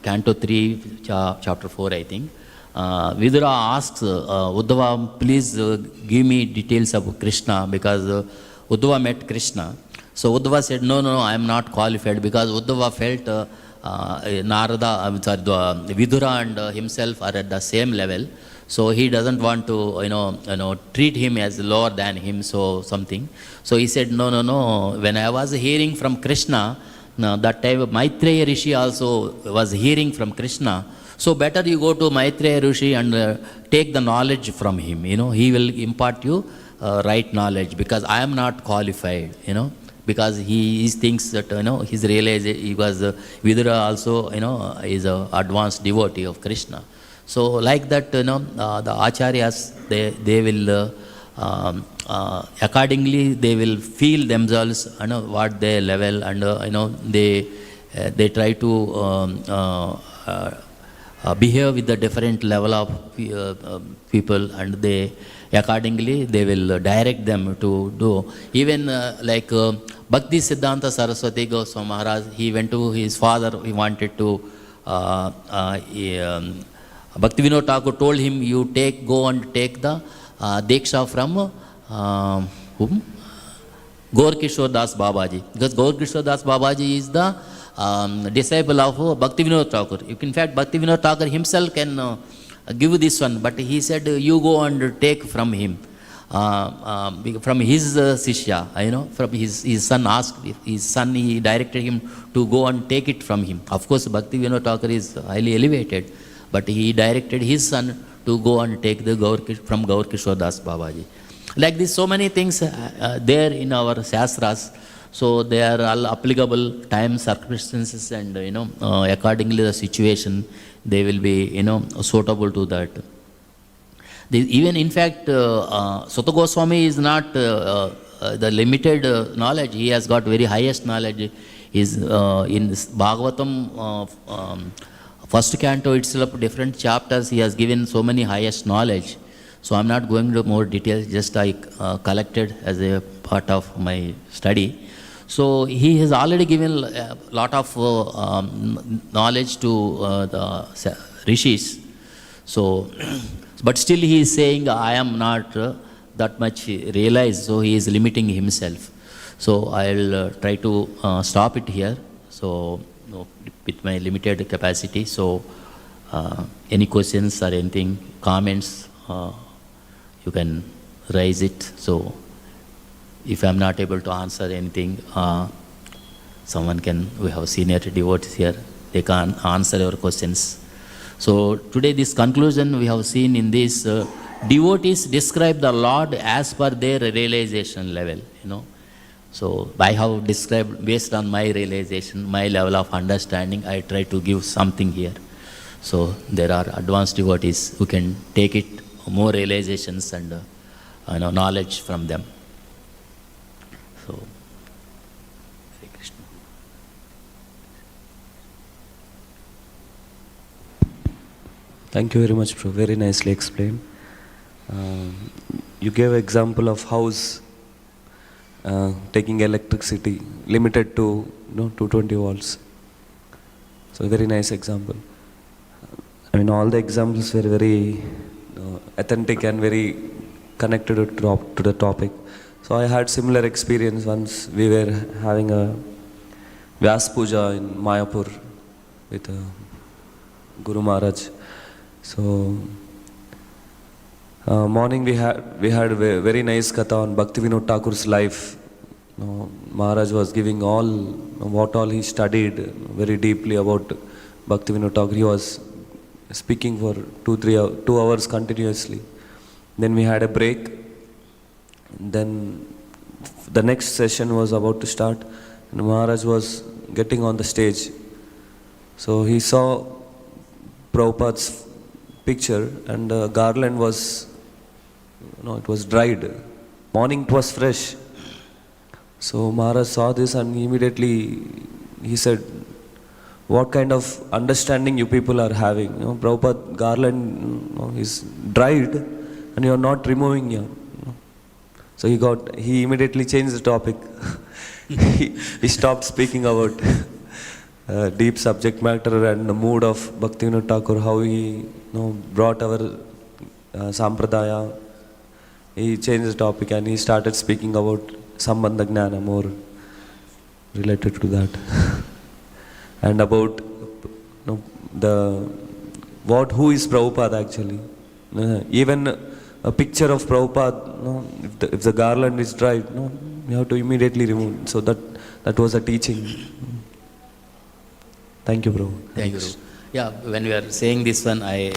Canto 3, Chapter 4, I think. Vidura asks Uddhava, please give me details of Krishna, because Uddhava met Krishna. So Uddhava said, no, I am not qualified, because Uddhava felt Vidura and himself are at the same level. So he doesn't want to, treat him as lower than him, so something. So he said, no. When I was hearing from Krishna, that time Maitreya Rishi also was hearing from Krishna. So better you go to Maitreya Rishi and take the knowledge from him. He will impart you right knowledge, because I am not qualified. Because he thinks that his realized he was Vidura also is a advanced devotee of Krishna. So like that, the acharyas, they will accordingly they will feel themselves, what their level, and they try to behave with the different level of people, and they accordingly they will direct them to do. Even like Bhakti Siddhanta Saraswati Goswami Maharaj, he went to his father, he wanted to Bhakti Vinod Thakur told him, you go and take the Diksha from whom? Gaur Kishore Das Babaji. Because Gaur Kishore Das Babaji is the disciple of Bhakti Vinod Thakur. In fact, Bhakti Vinod Thakur himself can give this one, but he said, you go and take from him. From his Sishya, from his son asked, his son, he directed him to go and take it from him. Of course, Bhakti Vinod Thakur is highly elevated, but he directed his son to go and take the from Gaur Kishore Das Babaji. Like this, so many things there in our Shastras. So they are all applicable, time, circumstances, and accordingly the situation, they will be suitable to that. Even in fact, Sukadeva Goswami is not the limited knowledge. He has got very highest knowledge. Is in Bhagavatam first canto itself, different chapters, he has given so many highest knowledge. So I'm not going into more details, just I collected as a part of my study. So he has already given a lot of knowledge to the rishis. So, but still he is saying, I am not that much realized, so he is limiting himself. So I'll try to stop it here. So with my limited capacity. So Any questions or anything, comments, you can raise it. So if I'm not able to answer anything, someone can, we have senior devotees here, they can answer your questions. So today this conclusion we have seen in this, devotees describe the Lord as per their realization level, So I have described based on my realization, my level of understanding, I try to give something here. So there are advanced devotees who can take it, more realizations and knowledge from them. So, Hare Krishna. Thank you very much, Prabhu. Very nicely explained. You gave example of house taking electricity limited to 220 volts. So very nice example. I mean, all the examples were very authentic and very connected to the topic. So I had similar experience once. We were having a Vyas Puja in Mayapur with Guru Maharaj. So morning we had a very nice katha on Bhaktivinoda Thakur's life. Maharaj was giving all what all he studied very deeply about Bhaktivinoda Thakur. He was speaking for 2 hours continuously. Then we had a break. Then the next session was about to start, and Maharaj was getting on the stage. So he saw Prabhupada's picture, and the garland was, it was dried. Morning it was fresh. So Maharaj saw this and immediately he said, what kind of understanding you people are having? Prabhupada garland is dried and you are not removing here. So he immediately changed the topic. he stopped speaking about deep subject matter and the mood of Bhaktivinoda Thakur, how he brought our sampradaya. He changed the topic and he started speaking about Sambandha Jnana, more related to that. And about who is Prabhupada actually. Even a picture of Prabhupada, if the garland is dried, you have to immediately remove. So that was a teaching. Thank you, Prabhu. Thank you. Yeah, when we are saying this one, I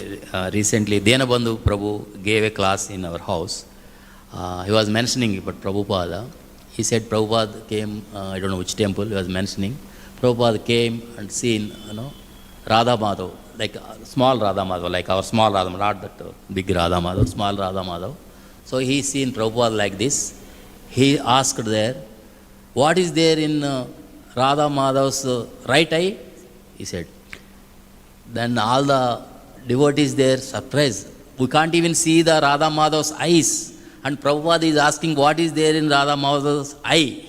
recently, Dhenabandhu Prabhu gave a class in our house. He was mentioning about Prabhupada. He said Prabhupada came, I don't know which temple he was mentioning. Prabhupada came and seen, Radha Madhav, like small Radha Madhav, like our small Radha Madhav, not that big Radha Madhav, small Radha Madhav. So he seen Prabhupada like this. He asked there, what is there in Radha Madhav's right eye? He said. Then all the devotees there surprised. We can't even see the Radha Madhav's eyes. And Prabhupada is asking what is there in Radha Madhav's eye.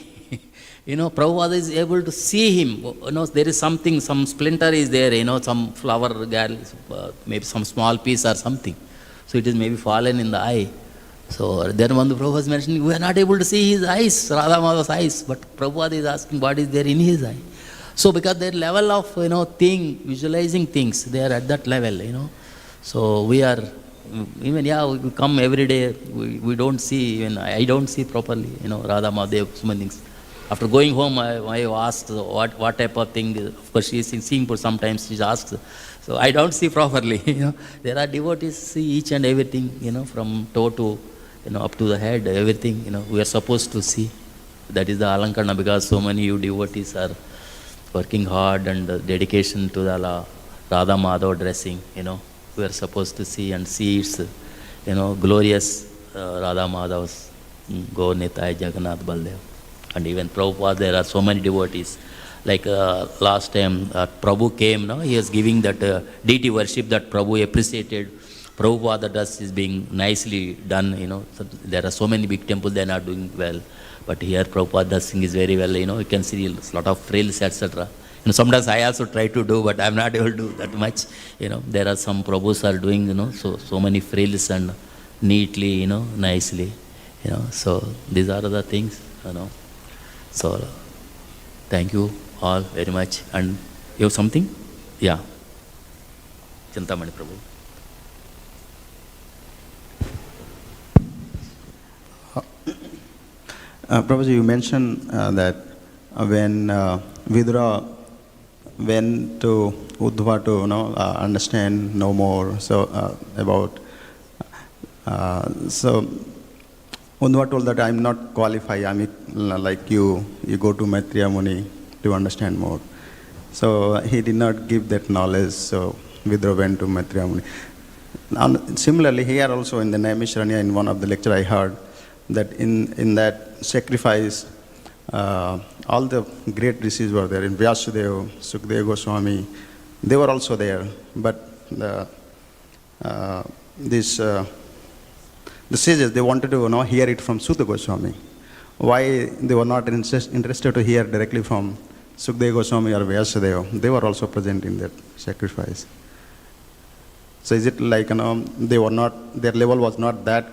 Prabhupada is able to see him. There is something, some splinter is there, some flower, maybe some small piece or something. So it is maybe fallen in the eye. So then when the Prabhupada was mentioning, we are not able to see his eyes, Radha Madhav's eyes. But Prabhupada is asking what is there in his eye. So because their level of, visualizing things, they are at that level, So we are, we come every day, we don't see, even I don't see properly, Radha Madhav, so many things. After going home, I asked what type of thing, of course she is seeing, but sometimes she asks. So I don't see properly, There are devotees see each and everything, from toe to, up to the head, everything, we are supposed to see. That is the Alankarna, because so many you devotees are working hard and dedication to the Radha Madhav dressing, we are supposed to see and see its, glorious Radha Madhav's Go Nitai Jagannath Baldev. And even Prabhupada, there are so many devotees. Like last time Prabhu came, he was giving that deity worship that Prabhu appreciated. Prabhupada does is being nicely done, So there are so many big temples, they are not doing well. But here Prabhupada does thing is very well, you can see a lot of frills, etc. Sometimes I also try to do, but I am not able to do that much. There are some Prabhus are doing, so many frills and neatly, nicely, So these are the things, So thank you all very much. And you have something? Yeah. Chintamani Prabhu. Prabhuji, you mentioned that when Vidura went to Uddhava to understand, know more about. So Uddhava told that I'm not qualified. I'm like you go to Maitreya Muni to understand more. So he did not give that knowledge. So Vidura went to Maitreya Muni. Now, similarly, here also in the Naimisharanya, in one of the lecture I heard that in that sacrifice, all the great rishis were there. In Vyasadeva, Sukadeva Goswami, they were also there. But the sages, they wanted to hear it from Sutta Goswami. Why they were not interested to hear directly from Sukadeva Goswami or Vyasadeva? They were also present in that sacrifice. So is it like they were not, their level was not that,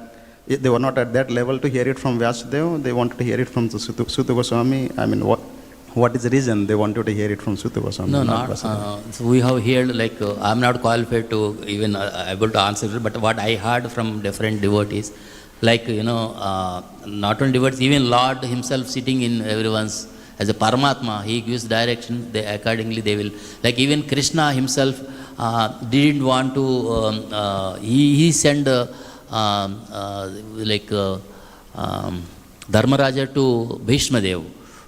they were not at that level to hear it from Vyasadeva? They wanted to hear it from the Sutta Goswami? I mean, what is the reason they wanted to hear it from Sutta Goswami? No, not. So we have heard, like, I'm not qualified to even able to answer it, but what I heard from different devotees, like, not only devotees, even Lord himself sitting in everyone's, as a Paramatma, he gives direction, they accordingly they will, like even Krishna himself didn't want to, he sent Dharmaraja to Bhishma Dev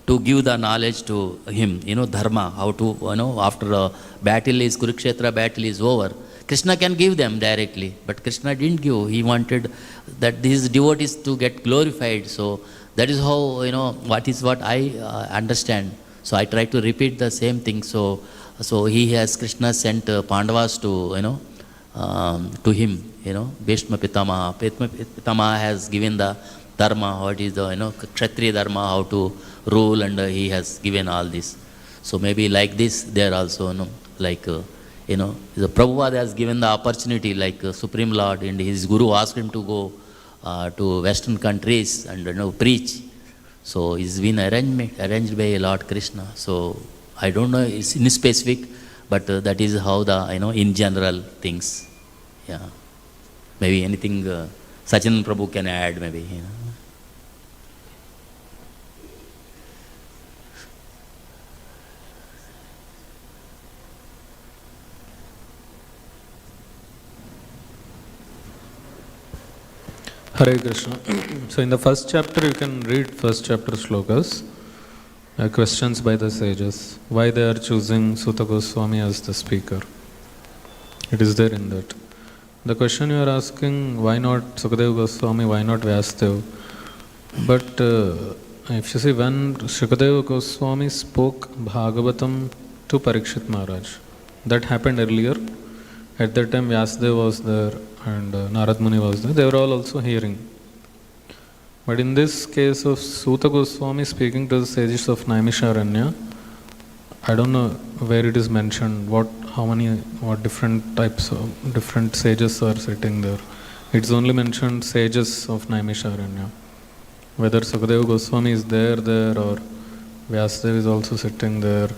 to give the knowledge to him, dharma, how to, after a battle is, Kurukshetra battle is over, Krishna can give them directly, but Krishna didn't give. He wanted that these devotees to get glorified. So that is how, what I understand. So I try to repeat the same thing. So he has, Krishna sent Pandavas to, to him, Bhishma Pitamaha. Pitamaha has given the dharma, what is the, Kshatriya dharma, how to rule, and he has given all this. So maybe like this, there also, the Prabhupada has given the opportunity, like Supreme Lord, and his Guru asked him to go to Western countries and preach. So it's been arranged by Lord Krishna. So I don't know, it's in specific, but that is how the, in general things. Yeah. Maybe anything Sachin Prabhu can add, maybe. Hare Krishna. So in the first chapter, you can read first chapter shlokas, questions by the sages, why they are choosing Sutta Goswami as the speaker. It is there in that. The question you are asking, why not Sukadeva Goswami, why not Vyasadeva? But if you see, when Sukadeva Goswami spoke Bhagavatam to Pariksit Maharaj, that happened earlier. At that time Vyasadeva was there and Narad Muni was there. They were all also hearing. But in this case of Sutta Goswami speaking to the sages of Naimisharanya, I don't know where it is mentioned, what different types of different sages are sitting there. It's only mentioned sages of Naimisharanya. Whether Sukadeva Goswami is there or Vyasadeva is also sitting there,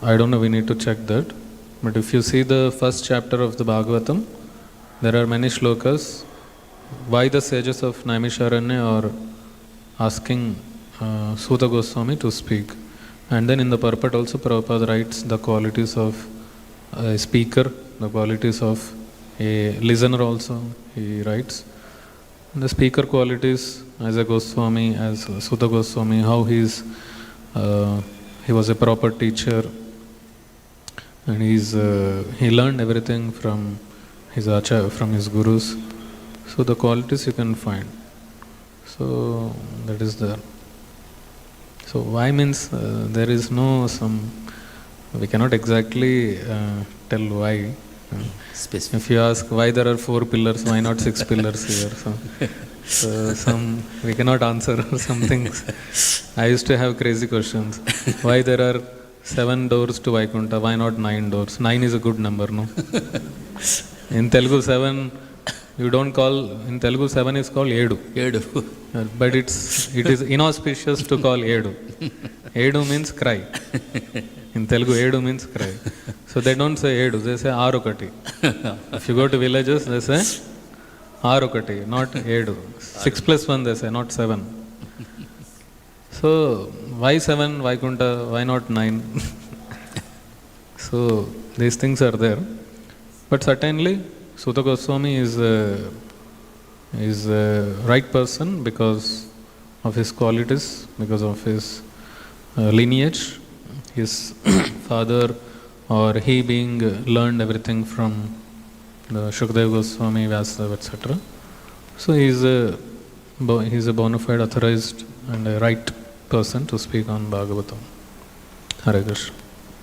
I don't know, we need to check that. But if you see the first chapter of the Bhagavatam, there are many shlokas why the sages of Naimisharanya are asking Sutta Goswami to speak. And then in the purport also Prabhupada writes the qualities of a speaker, the qualities of a listener also he writes. The speaker qualities as a Goswami, as Sutta Goswami, how he was a proper teacher, and he learned everything from his acharya, from his gurus. So the qualities you can find. So that is there. So why means there is no we cannot exactly tell why. Specific. If you ask why there are 4 pillars, why not 6 pillars here? So some we cannot answer some things. I used to have crazy questions. Why there are 7 doors to Vaikuntha? Why not 9 doors? 9 is a good number, no? In Telugu 7, you don't call, in Telugu 7 is called Edu. But it is inauspicious to call Edu. Edu means cry. In Telugu, Edu means cry. So they don't say edu, they say arokati. If you go to villages, they say arokati, not edu. 6 plus 1 they say, not 7. So why 7 Vaikunta, why not 9? So these things are there. But certainly Sukadeva Goswami is a right person because of his qualities, because of his lineage, his father or he being learned everything from the Sukadeva Goswami, Vyasadeva, etc. So he is a bona fide, authorized and a right person to speak on Bhagavatam. Hare Krishna.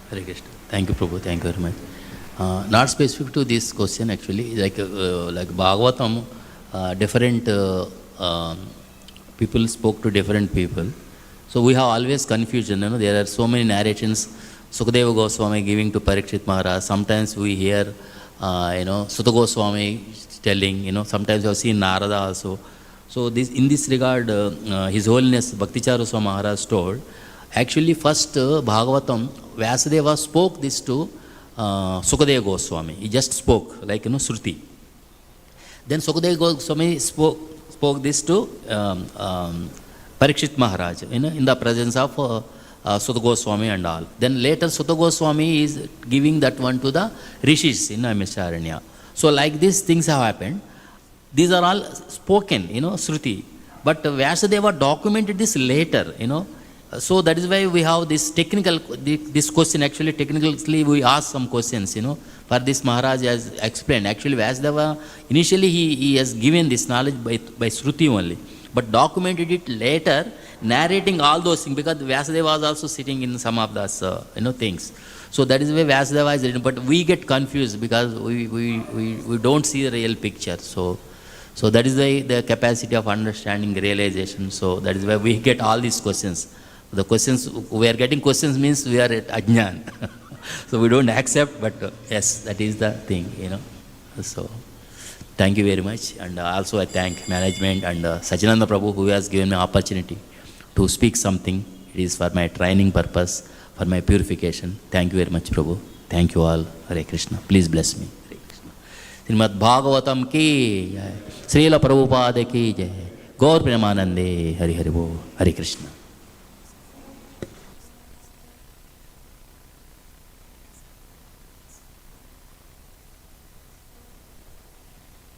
Hare Krishna. Thank you, Prabhu. Thank you very much. Not specific to this question actually, like Bhagavatam, different people spoke to different people. So we have always confusion, there are so many narrations, Sukadeva Goswami giving to Pariksit Maharaj. Sometimes we hear, Sutta Goswami telling, sometimes we have seen Narada also. So in this regard, His Holiness Bhaktichara Swami Maharaj told, actually first Bhagavatam, Vyasadeva spoke this to Sukadeva Goswami. He just spoke, like, Shruti. Then Sukadeva Goswami spoke this to Pariksit Maharaj, in the presence of Sutta Goswami and all. Then later Sutta Goswami is giving that one to the rishis in Naimisharanya. So like these things have happened. These are all spoken, Shruti. But Vyasadeva documented this later, So that is why we have this this question. Actually, technically we ask some questions, For this Maharaj has explained. Actually, Vyasadeva, initially he has given this knowledge by Shruti only. But documented it later, narrating all those things, because Vyasadeva was also sitting in some of those, things. So that is why Vyasadeva is written. But we get confused because we don't see the real picture. So that is why the capacity of understanding, realization. So that is why we get all these questions. The questions, we are getting questions means we are at ajnan. So we don't accept, but yes, that is the thing, So thank you very much. And also I thank management and Sachinanda Prabhu, who has given me opportunity to speak something. It is for my training purpose, for my purification. Thank you very much, Prabhu. Thank you all. Hare Krishna. Please bless me. Hare Krishna. Śrīmad-Bhāgavatam ki jai. Srila Prabhupada ki jai. Gaur Premanande. Hare Hare Bo. Hare Krishna.